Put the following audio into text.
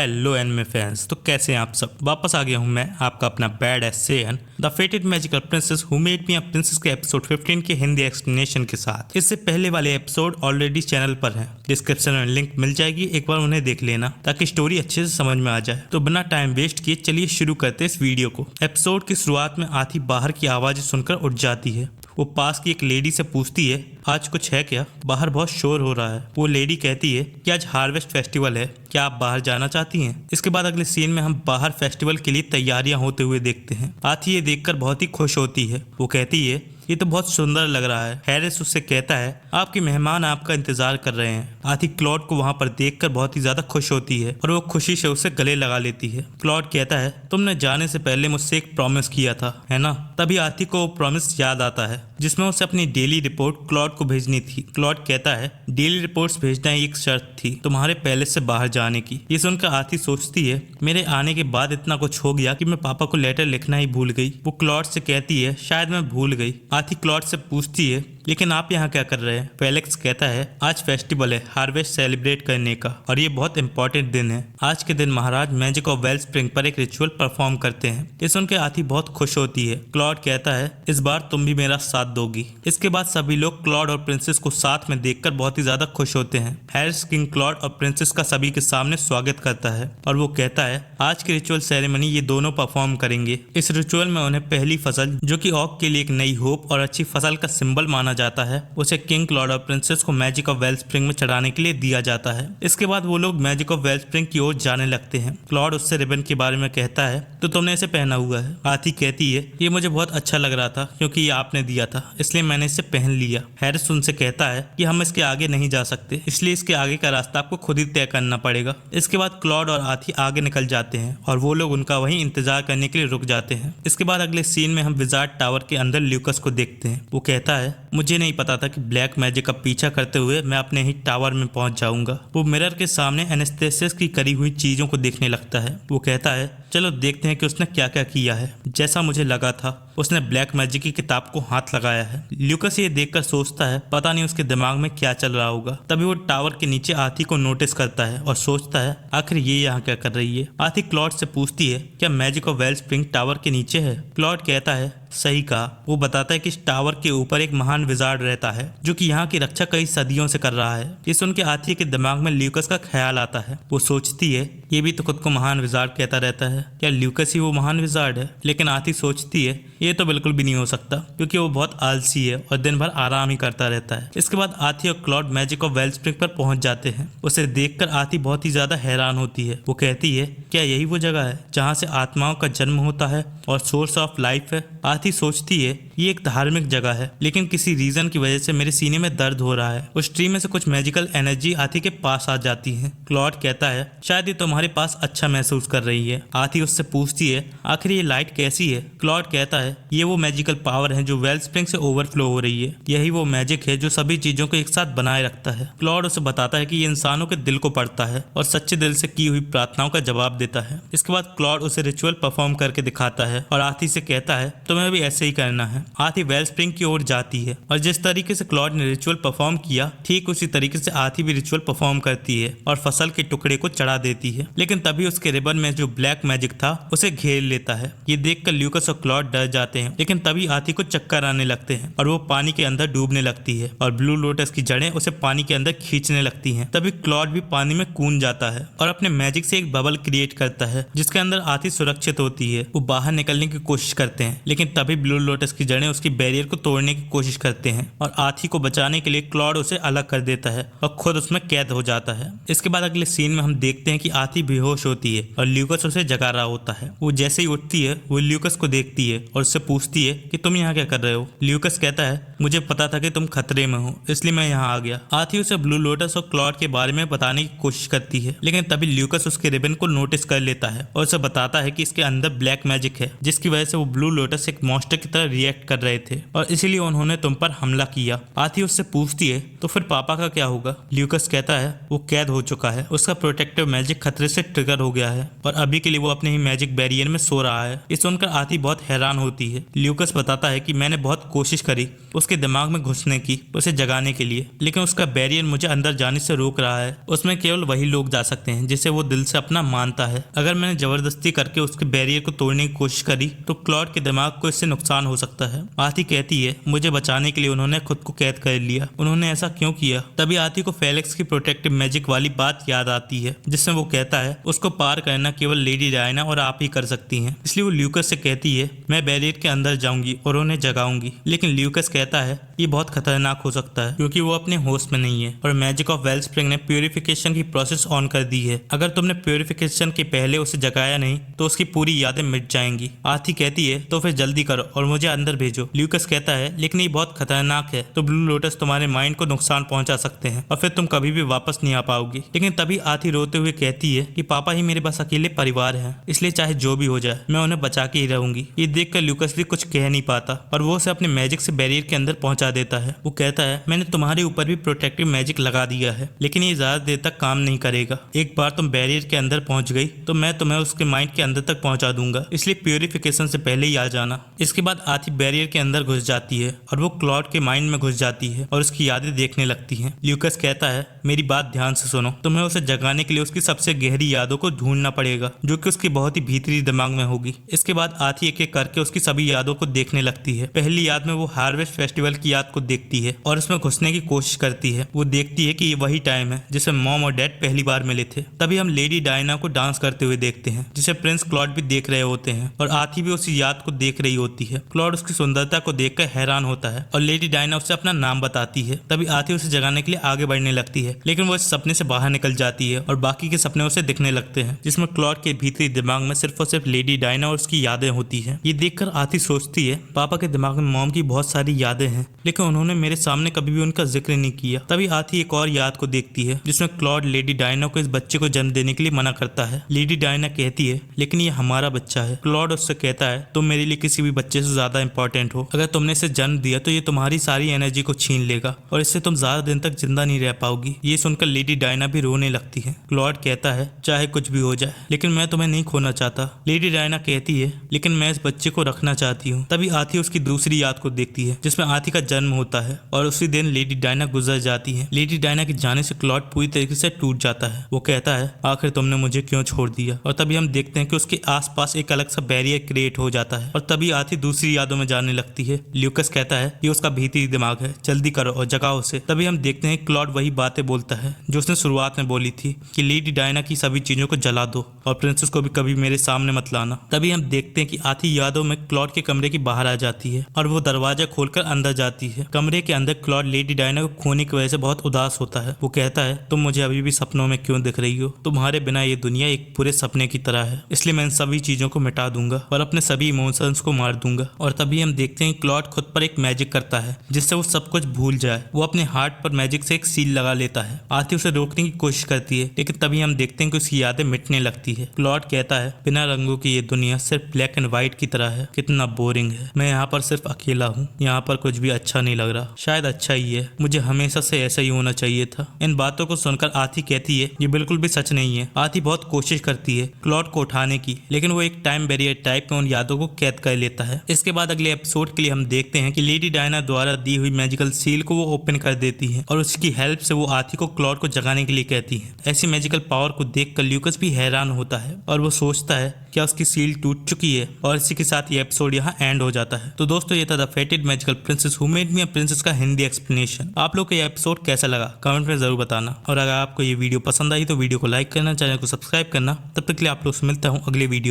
Hello anime fans, तो कैसे हैं आप सब। वापस आ गया हूं मैं आपका अपना bad S Saiyan the फेटेड magical princess who made me a princess के एपिसोड 15 के हिंदी एक्सप्लेनेशन के साथ। इससे पहले वाले एपिसोड ऑलरेडी चैनल पर हैं, डिस्क्रिप्शन में लिंक मिल जाएगी, एक बार उन्हें देख लेना ताकि स्टोरी अच्छे से समझ में आ जाए। तो बिना टाइम वेस्ट किए चलिए शुरू करते इस वीडियो को। एपिसोड की शुरुआत में आती बाहर की आवाज़ सुनकर उठ जाती है। वो पास की एक लेडी से पूछती है आज कुछ है क्या, बाहर बहुत शोर हो रहा है। वो लेडी कहती है कि आज हार्वेस्ट फेस्टिवल है, क्या आप बाहर जाना चाहती हैं। इसके बाद अगले सीन में हम बाहर फेस्टिवल के लिए तैयारियां होते हुए देखते हैं। आथी ये देखकर बहुत ही खुश होती है। वो कहती है ये तो बहुत सुंदर लग रहा है। हैरिस उससे कहता है आपके मेहमान आपका इंतजार कर रहे हैं। आथी क्लॉड को वहां पर देखकर बहुत ही ज्यादा खुश होती है और वो खुशी से उसे गले लगा लेती है। क्लॉड कहता है तुमने जाने से पहले मुझसे एक प्रॉमिस किया था, है ना। तभी आथी को वो प्रॉमिस याद आता है जिसमें उसे अपनी डेली रिपोर्ट क्लॉड को भेजनी थी। क्लॉड कहता है डेली रिपोर्ट्स भेजना एक शर्त थी तुम्हारे पैलेस से बाहर जाने की। ये सुनकर आथी सोचती है मेरे आने के बाद इतना कुछ हो गया कि मैं पापा को लेटर लिखना ही भूल गई। वो क्लॉड से कहती है शायद मैं भूल गई। आथी क्लॉड से पूछती है लेकिन आप यहाँ क्या कर रहे हैं। फेलिक्स कहता है आज फेस्टिवल है हार्वेस्ट सेलिब्रेट करने का और ये बहुत इंपॉर्टेंट दिन है। आज के दिन महाराज मैजिक ऑफ वेल स्प्रिंग पर एक रिचुअल परफॉर्म करते हैं। ये सुनकर आथी बहुत खुश होती है। क्लॉड कहता है इस बार तुम भी मेरा साथ दोगी। इसके बाद सभी लोग क्लॉड और प्रिंसेस को साथ में देखकर बहुत ही ज्यादा खुश होते हैं। हैरिस किंग क्लॉड और प्रिंसेस का सभी के सामने स्वागत करता है और वो कहता है आज की रिचुअल सेरेमनी ये दोनों परफॉर्म करेंगे। इस रिचुअल में उन्हें पहली फसल जो कि ऑक के लिए एक नई होप और अच्छी फसल का सिंबल माना जाता है उसे किंग क्लॉड और प्रिंसेस को मैजिक ऑफ वेल स्प्रिंग में चढ़ाने के लिए दिया जाता है। इसके बाद वो लोग मैजिक ऑफ वेल स्प्रिंग की ओर जाने लगते हैं। क्लॉड उससे रिबन के बारे में कहता है तो तुमने इसे पहना हुआ है। आथी कहती है ये मुझे बहुत अच्छा लग रहा था क्योंकि ये आपने दिया था इसलिए मैंने इसे पहन लिया। हैरिस उनसे कहता है कि हम इसके आगे नहीं जा सकते इसलिए इसके आगे का रास्ता आपको खुद ही तय करना पड़ेगा। इसके बाद क्लॉड और आथी आगे निकल जाते हैं और वो लोग उनका वहीं इंतजार करने के लिए रुक जाते हैं। इसके बाद अगले सीन में हम विजार्ड टावर के अंदर ल्यूकस को देखते हैं। वो कहता है मुझे नहीं पता था कि ब्लैक मैजिक का पीछा करते हुए मैं अपने ही टावर में पहुंच जाऊंगा। वो मिरर के सामने एनेस्थेसिस की करी हुई चीजों को देखने लगता है। वो कहता है चलो देखते हैं कि उसने क्या क्या किया है। जैसा मुझे लगा था उसने ब्लैक मैजिक की किताब को हाथ लगाया है। ल्यूकस ये देखकर सोचता है पता नहीं उसके दिमाग में क्या चल रहा होगा। तभी वो टावर के नीचे आथी को नोटिस करता है और सोचता है आखिर ये यहाँ क्या कर रही है। आथी क्लॉड से पूछती है क्या magic of well spring tower के नीचे है। क्लॉड कहता है सही कहा। वो बताता है कि इस टावर के ऊपर एक महान विजार्ड रहता है जो कि यहाँ की रक्षा कई सदियों से कर रहा है। ये सुन के आथी के दिमाग में ल्यूकस का ख्याल आता है। वो सोचती है ये भी तो खुद को महान विजार्ड कहता रहता है, क्या ल्यूकस ही वो महान विजार्ड है। लेकिन आथी सोचती है ये तो बिल्कुल भी नहीं हो सकता क्योंकि वो बहुत आलसी है और दिन भर आराम ही करता रहता है। इसके बाद आथी और Claude magic of well spring पर पहुंच जाते हैं। उसे देखकर आथी बहुत ही ज्यादा हैरान होती है। वो कहती है क्या यही वो जगह है जहाँ से आत्माओं का जन्म होता है और सोर्स ऑफ लाइफ है। आथी सोचती है ये एक धार्मिक जगह है लेकिन किसी रीजन की वजह से मेरे सीने में दर्द हो रहा है। उस ट्री में से कुछ मैजिकल एनर्जी आथी के पास आ जाती है। क्लॉड कहता है शायद ये तुम्हारे पास अच्छा महसूस कर रही है। आथी उससे पूछती है आखिर ये लाइट कैसी है। क्लॉड कहता है ये वो मैजिकल पावर है जो वेल स्प्रिंग से ओवरफ्लो हो रही है। यही वो मैजिक है जो सभी चीजों को एक साथ बनाए रखता है। क्लॉड उसे बताता है कि ये इंसानों के दिल को पढ़ता है और सच्चे दिल से की हुई प्रार्थनाओं का जवाब देता है। इसके बाद क्लॉड उसे रिचुअल परफॉर्म करके दिखाता है और आथी से कहता है तुम्हें भी ऐसे ही करना है। आथी वेल स्प्रिंग की ओर जाती है और जिस तरीके से क्लॉड ने रिचुअल परफॉर्म किया ठीक उसी तरीके से आथी भी रिचुअल परफॉर्म करती है और फसल के टुकड़े को चढ़ा देती है। लेकिन तभी उसके रिबन में जो ब्लैक मैजिक था उसे घेर लेता है। ये देखकर ल्यूकस और क्लॉड डर जाते हैं लेकिन तभी आथी को चक्कर आने लगते हैं और वो पानी के अंदर डूबने लगती है और ब्लू लोटस की जड़ें उसे पानी के अंदर खींचने लगती हैं। तभी क्लॉड भी पानी में कूद जाता है और अपने मैजिक से एक बबल क्रिएट करता है जिसके अंदर आथी सुरक्षित होती है। वो बाहर निकलने की कोशिश करते हैं लेकिन तभी ब्लू लोटस की जड़ें उसकी बैरियर को तोड़ने की कोशिश करते हैं और आथी को बचाने के लिए क्लॉड उसे अलग कर देता है और खुद उसमें कैद हो जाता है। इसके बाद अगले सीन में हम देखते हैं कि आथी बेहोश होती है और ल्यूकस उसे जगा रहा होता है। वो जैसे ही उठती है वो ल्यूकस को देखती है और उससे पूछती है कि तुम यहाँ क्या कर रहे हो। ल्यूकस कहता है मुझे पता था कि तुम खतरे में हो इसलिए मैं यहाँ आ गया। आथी उसे ब्लू लोटस और क्लॉड के बारे में बताने की कोशिश करती है लेकिन तभी ल्यूकस उसके रिबन को नोटिस कर लेता है और उसे बताता है कि इसके अंदर ब्लैक मैजिक है जिसकी वजह से वो ब्लू लोटस एक मॉन्स्टर की तरह रिएक्ट कर रहे थे और इसीलिए उन्होंने तुम पर हमला किया। आथी उससे पूछती है तो फिर पापा का क्या होगा। ल्यूकस कहता है वो कैद हो चुका है, उसका प्रोटेक्टिव मैजिक खतरे से ट्रिगर हो गया है और अभी के लिए वो अपने ही मैजिक बैरियर में सो रहा है। ये सुनकर आथी बहुत हैरान होती होती है। ल्यूकस बताता है कि मैंने बहुत कोशिश करी उसके दिमाग में घुसने की, उसे जगाने के लिए, लेकिन उसका बैरियर मुझे अंदर जाने से रोक रहा है। उसमें केवल वही लोग जा सकते हैं जिसे वो दिल से अपना मानता है। अगर मैंने जबरदस्ती करके उसके बैरियर को तोड़ने की कोशिश करी तो क्लॉड के दिमाग को इससे नुकसान हो सकता है। आती कहती है मुझे बचाने के लिए उन्होंने खुद को कैद कर लिया। उन्होंने ऐसा क्यों किया? तभी आती को फेलिक्स की प्रोटेक्टिव मैजिक वाली बात याद आती है, जिसमें वो कहता है उसको पार करना केवल लेडी डायना और आप ही कर सकती हैं। इसलिए वो ल्यूकस से कहती है मैं बैरियर के अंदर जाऊंगी और उन्हें जगाऊंगी। लेकिन ल्यूकस कहता है ये बहुत खतरनाक हो सकता है क्योंकि वो अपने होश में नहीं है और मैजिक ऑफ वेलस्प्रिंग ने प्यूरिफिकेशन की प्रोसेस ऑन कर दी है। अगर तुमने प्यूरिफिकेशन के पहले उसे जगाया नहीं तो उसकी पूरी यादें मिट जाएंगी। आती कहती है तो फिर जल्दी करो और मुझे अंदर भेजो। ल्यूकस कहता है लेकिन ये बहुत खतरनाक है, तो ब्लू लोटस तुम्हारे माइंड को नुकसान पहुंचा सकते हैं और फिर तुम कभी भी वापस नहीं आ पाओगी। लेकिन तभी आती रोते हुए कहती है कि पापा ही मेरे बस अकेले परिवार हैं, इसलिए चाहे जो भी हो जाए मैं उन्हें बचा के ही रहूंगी। ये देखकर ल्यूकस भी कुछ कह नहीं पाता और वो उसे अपने मैजिक से बैरियर के अंदर पहुंचा देता है। वो कहता है मैंने तुम्हारे ऊपर भी प्रोटेक्टिव मैजिक लगा दिया है, लेकिन ये ज्यादा देर तक काम नहीं करेगा। एक बार तुम बैरियर के अंदर पहुंच गई तो मैं तुम्हें उसके माइंड के अंदर तक पहुंचा दूंगा, इसलिए प्यूरिफिकेशन से पहले ही आ जाना। इसके बाद आती बैरियर के अंदर घुस जाती है और वो क्लॉड के माइंड में घुस जाती है और उसकी यादें देखने लगती हैं। ल्यूकस कहता है मेरी बात ध्यान से सुनो, तुम्हें उसे जगाने के लिए उसकी सबसे गहरी यादों को ढूंढना पड़ेगा जो कि उसकी बहुत ही भीतरी दिमाग में होगी। इसके बाद आती एक एक करके उसकी सभी यादों को देखने लगती है। पहली याद में वो हार्वेस्ट फेस्टिवल की याद को देखती है और उसमें घुसने की कोशिश करती है। वो देखती है कि ये वही टाइम है जिसे मॉम और डैड पहली बार मिले थे। तभी हम लेडी डायना को डांस करते हुए देखते हैं जिसे प्रिंस क्लॉड भी देख रहे होते हैं और आती भी उसी याद को देख रही होती है। क्लॉड उसकी सुंदरता को देखकर हैरान होता है और लेडी डायना उसे अपना नाम बताती है। तभी आती उसे जगाने के लिए आगे बढ़ने लगती है, लेकिन वो इस सपने से बाहर निकल जाती है और बाकी के सपने उसे दिखने लगते हैं जिसमें क्लॉड के भीतरी दिमाग में सिर्फ और सिर्फ लेडी डायना और उसकी यादें होती हैं। ये देखकर आती सोचती है पापा के दिमाग में मॉम की बहुत सारी यादें हैं, लेकिन उन्होंने मेरे सामने कभी भी उनका जिक्र नहीं किया। तभी आती एक और याद को देखती है जिसमें क्लॉड लेडी डायना को इस बच्चे को जन्म देने के लिए मना करता है। लेडी डायना कहती है लेकिन ये हमारा बच्चा है। क्लॉड उससे कहता है तुम मेरे लिए किसी भी बच्चे से ज्यादा इंपॉर्टेंट हो। अगर तुमने इसे जन्म दिया तो ये तुम्हारी सारी एनर्जी को छीन लेगा और इससे तुम ज्यादा दिन तक जिंदा नहीं रह पाओगी। ये सुनकर लेडी डायना भी रोने लगती है। क्लॉड कहता है चाहे कुछ भी हो जाए लेकिन मैं तुम्हें नहीं खोना चाहता। लेडी डायना कहती है लेकिन मैं इस बच्चे को रखना चाहती हूँ। तभी आती उसकी दूसरी याद को देखती है जिसमें आती का जन्म होता है और उसी दिन लेडी डायना गुजर जाती है। लेडी डायना के जाने से क्लॉड पूरी तरीके से टूट जाता है। वो कहता है आखिर तुमने मुझे क्यों छोड़ दिया। और तभी हम देखते हैं कि उसके आसपास एक अलग सा बैरियर क्रिएट हो जाता है और तभी आती दूसरी यादों में जाने लगती है। ल्यूकस कहता है ये उसका भीतरी दिमाग है, जल्दी करो और जगाओ उसे। तभी हम देखते हैं क्लॉड वही बातें बोलता है जो उसने शुरुआत में बोली थी कि लेडी डायना की सभी चीजों को जला दो और प्रिंसेस को भी कभी मेरे सामने मत लाना। तभी हम देखते हैं कि आती यादों में क्लॉड के कमरे की बाहर आ जाती है और वो दरवाजा खोलकर अंदर जाती है। कमरे के अंदर क्लॉड लेडी डायना को खोने की वजह से बहुत उदास होता है। वो कहता है तुम मुझे अभी भी सपनों में क्यों दिख रही हो? तुम्हारे बिना ये दुनिया एक पूरे सपने की तरह है, इसलिए मैं इन सभी चीजों को मिटा दूंगा और अपने सभी इमोशंस को मार दूंगा। और तभी हम देखते हैं क्लॉड खुद पर एक मैजिक करता है जिससे वो सब कुछ भूल जाए। वो अपने हार्ट पर मैजिक से एक सील लगा लेता है। आती उसे रोकने की कोशिश करती है, लेकिन तभी हम देखते हैं कि उसकी यादें मिटने लगती है। क्लॉड कहता है बिना रंगों की ये दुनिया सिर्फ ब्लैक एंड व्हाइट की तरह है, कितना बोरिंग है। मैं यहाँ पर सिर्फ अकेला हूँ, यहाँ पर कुछ भी अच्छा नहीं लग रहा। शायद अच्छा ही है, मुझे हमेशा से ऐसा ही होना चाहिए था। इन बातों को सुनकर आती कहती है ये बिल्कुल भी सच नहीं है। आती बहुत कोशिश करती है क्लॉड को उठाने की, लेकिन वो एक टाइम बैरियर टाइप में उन यादों को कैद कर लेता है। इसके बाद अगले एपिसोड के लिए हम देखते हैं कि लेडी डायना द्वारा दी हुई मैजिकल सील को वो ओपन कर देती है और उसकी हेल्प से वो आती को क्लॉड को जगाने के लिए कहती है। ऐसी मैजिकल पावर को देखकर ल्यूकस भी हैरान होता है और वो सोचता है क्या उसकी सील टूट चुकी है। और इसी के साथ ये एपिसोड यहाँ एंड हो जाता है। तो दोस्तों ये था the फेटेड magical princess who made me a princess का हिंदी एक्सप्लेनेशन। आप लोग को ये एपिसोड कैसा लगा कमेंट में जरूर बताना। और अगर आपको ये वीडियो पसंद आई तो वीडियो को लाइक करना, चैनल को सब्सक्राइब करना। तब तक के लिए आप लोग से मिलता हूँ अगले वीडियो।